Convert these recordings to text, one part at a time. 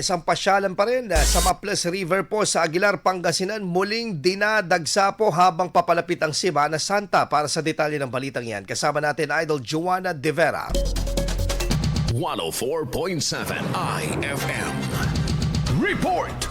Isang pasyalan pa rin sa Maples River po sa Aguilar, Pangasinan, muling dinadagsa po habang papalapit ang Semana Santa. Para sa detalye ng balitang yan, kasama natin Idol Joanna De Vera. 104.7 IFM Report.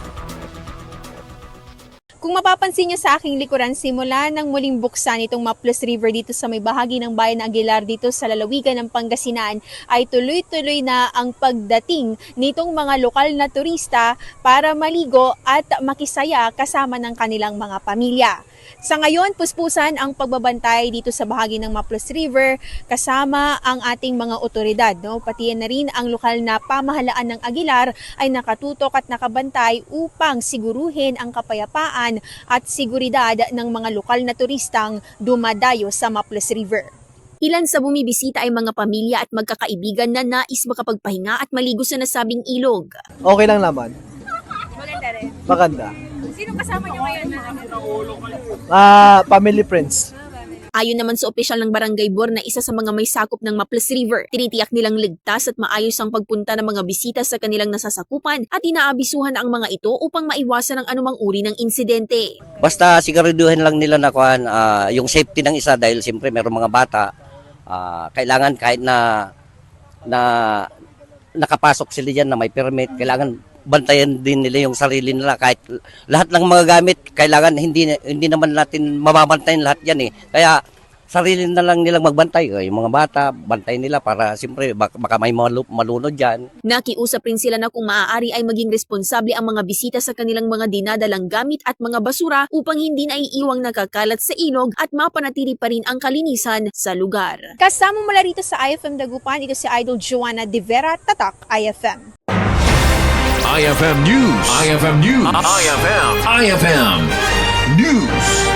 Kung mapapansin nyo sa aking likuran, simula nang muling buksan itong Maples River dito sa may bahagi ng bayan ng Aguilar dito sa lalawigan ng Pangasinan, ay tuloy-tuloy na ang pagdating nitong mga lokal na turista para maligo at makisaya kasama ng kanilang mga pamilya. Sa ngayon, puspusan ang pagbabantay dito sa bahagi ng Maples River kasama ang ating mga otoridad. Pati na rin ang lokal na pamahalaan ng Aguilar ay nakatutok at nakabantay upang siguruhin ang kapayapaan at seguridad ng mga lokal na turistang dumadayo sa Maples River. Ilan sa bumibisita ay mga pamilya at magkakaibigan na nais makapagpahinga at maligo sa nasabing ilog. Okay lang naman. Maganda rin. Maganda. Sino kasama nyo ngayon na? Family friends. Ayon naman sa opisyal ng Barangay Bor na isa sa mga may sakop ng Maples River, tinitiyak nilang ligtas at maayos ang pagpunta ng mga bisita sa kanilang nasasakupan at inaabisuhan ang mga ito upang maiwasan ang anumang uri ng insidente. Basta siguraduhin lang nila na yung safety ng isa dahil siyempre mayroong mga bata, kailangan kahit na nakapasok sila dyan na may permit, kailangan bantayan din nila yung sarili nila kahit lahat ng mga gamit kailangan hindi naman natin mamabantayan lahat yan eh. Kaya sarili na lang nilang magbantay. Yung mga bata, bantay nila para siyempre baka may malunod dyan. Nakiusap rin sila na kung maaari ay maging responsable ang mga bisita sa kanilang mga dinadalang gamit at mga basura upang hindi na iiwang nakakalat sa ilog at mapanatili pa rin ang kalinisan sa lugar. Kasama mula rito sa IFM Dagupan, ito si Idol Joanna De Vera, Tatak IFM. IFM News. IFM News. IFM News.